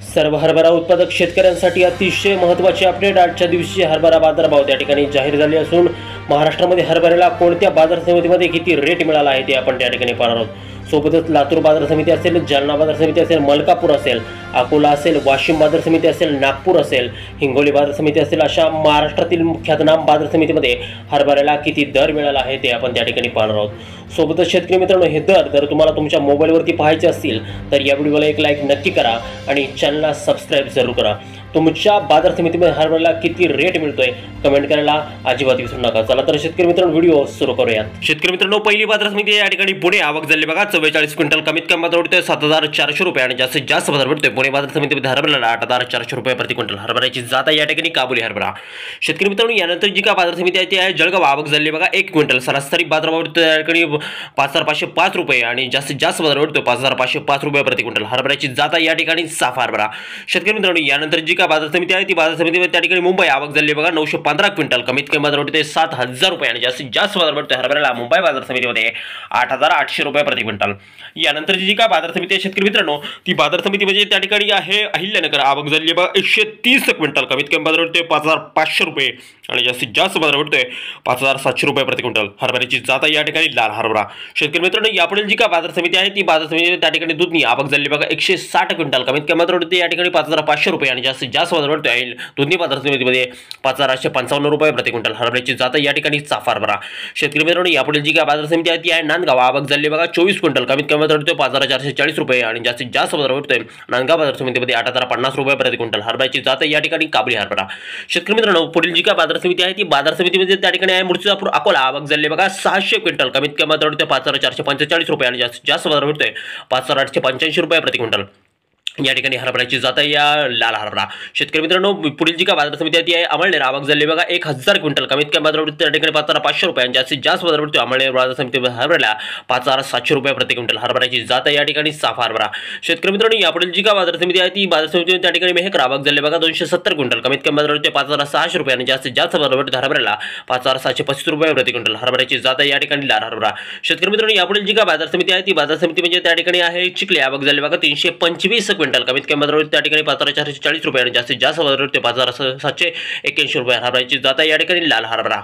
सर्व हरभरा उत्पादक शेतकऱ्यांसाठी अतिशय महत्त्वाचे अपडेट। आजच्या दिवशी हरभरा बाजारभाव त्या ठिकाणी जाहीर झाले असून महाराष्ट्रामध्ये हरभऱ्याला कोणत्या बाजार समितीमध्ये किती रेट मिळाला आहे ते आपण त्या ठिकाणी पाहणार आहोत। सोबतच लातूर बाजार समिती असेल, जालना बाजार समिती असेल, मलकापूर असेल, अकोला असेल, वाशिम बाजार समिती असेल, नागपूर असेल, हिंगोली बाजार समिती असेल, अशा महाराष्ट्रातील ख्यातनाम बाजार समितीमध्ये हरभऱ्याला किती दर मिळाला आहे ते आपण त्या ठिकाणी पाहणार आहोत। सोबतच शेतकरी मित्रांनो, हे दर जर तुम्हाला तुमच्या मोबाईलवरती पाहायचे असतील तर या व्हिडिओला एक लाईक नक्की करा आणि चॅनलला सबस्क्राईब जरूर करा। तुमच्या बाजार समितीमध्ये हरभऱ्याला किती रेट मिळतोय कमेंट करायला अजिबात विसरू नका। चला तर शेतकरी मित्रांनो, व्हिडिओ सुरू करूयात। शेतकरी मित्रांनो, पहिली बाजार समिती या ठिकाणी पुणे आवक झाली बघा 44 क्विंटल, कमीत कमी बाजार भेटतोय 7400 रुपये आणि जास्तीत जास्त बाजार भेटतोय पुणे बाजार समितीमध्ये हरभऱ्याला 8400 रुपये प्रति क्विंटल। हरभऱ्याची जात आहे या ठिकाणी काबुली हरभरा। शेतकरी मित्रांनो, यानंतर जी का बाजार समिती आहे ती आहे जळगाव, आवक झाली बघा 1 क्विंटल, सरासरी बाजारभाव भेटतोय या ठिकाणी 5505 रुपये आणि जास्तीत जास्त बाजार भेटतोय 5505 रुपये प्रति क्विंटल। हरभऱ्याची जात आहे या ठिकाणी साफ हरभरा। शेतकरी मित्रांनो, यानंतर जी का बाजार समिती आहे ती बाजार समितीमध्ये त्या ठिकाणी मुंबई, आवक झाली बघा 915 क्विंटल, कमीत कमी बाजार भेटतोय 7000 रुपये आणि जास्तीत जास्त बाजार भेटतोय हरभऱ्याला मुंबई बाजार समितीमध्ये 8800 रुपये प्रति क्विंटल। यानंतर जी का बाजार समिती आहे शेतकरी मित्रांनो, ती बाजार समिती म्हणजे त्या ठिकाणी आहे अहिल्यानगर, आवक झाली बघा 130 क्विंटल, कमीत कमी बाजार भेटतोय 5500 रुपये आणि जास्तीत जास्त बाजार भेटतोय 5700 रुपये प्रति क्विंटल। हरभऱ्याची जात आहे या ठिकाणी लाल हरभरा। शेतकरी मित्रांनो, यापुढील जी का बाजार समिती आहे ती बाजार समिती त्या ठिकाणी दुधनी, आवक झाली बघा 160 क्विंटल, कमीत कमी बाजार भेटतोय या ठिकाणी 5500 रुपये आणि जास्तीत जास्त बाजार भेटतोय दुधनी बाजार समितीमध्ये 5855 रुपये प्रति क्विंटल। हरभऱ्याची जात या ठिकाणी चाफा हरभरा। शेतकरी मित्रांनो, यापुढील जी का बाजार समिती आहे ती आहे नांदगाव, आवक झाली बघा 24 क्विंटल, कमीत कमी बाजार भेटतोय 5440 रुपये आणि जास्तीत जास्त बाजार भेटतोय नांदगाव बाजार समितीमध्ये 8050 रुपये प्रति क्विंटल। हरभऱ्याची जात या ठिकाणी काबुली हरभरा। शेतकरी मित्रांनो, पुढील जी का बाजार समिती आहे ती बाजार समितीमध्ये त्या ठिकाणी आहे मूर्तिजापूर, अकोला, आवक झाली बघा 600 क्विंटल, कमीत कमी बाजार भेटतोय 5445 रुपये आणि जास्तीत जास्त बाजार भेटतोय 5885 रुपये प्रति क्विंटल। या ठिकाणी हरभऱ्याची जात या लाल हरभरा। शेतकरी मित्रांनो, पुढील जी का बाजार समिती आहे ती आहे अमळनेर, आवक झाली बघा 1000 क्विंटल, कमीत कमी बाजार भेटतोय त्या ठिकाणी 5500 रुपये आणि जास्तीत जास्त बाजार भेटतोय अमळनेर बाजार समितीमध्ये हरभऱ्याला 5700 रुपये प्रति क्विंटल। हरभऱ्याची जात या ठिकाणी साफ हरभरा। शेतकरी मित्रांनो, यापुढील जी का बाजार समिती आहे ती बाजार समिती त्या ठिकाणी मेहकर, आवक झाली बघा 270 क्विंटल, कमीत कमी बाजार भेटतोय 5600 रुपये आणि जास्तीत जास्त बाजार भेटतोय हरभऱ्याला 5735 रुपये प्रति क्विंटल। हरभऱ्याची जात या ठिकाणी लाल हरभरा। शेतकरी मित्रांनो, यापुढील जी का बाजार समिती आहे ती बाजार समिती म्हणजे त्या ठिकाणी आहे चिखली, आवक झाली बघा 325 क्विंटल, कमीत कमी बाजार त्या ठिकाणी 5440 रुपये आणि जास्तीत जास्त बाजार भेटतोय 5781 रुपये। हरभऱ्याची जात या ठिकाणी लाल हरभरा।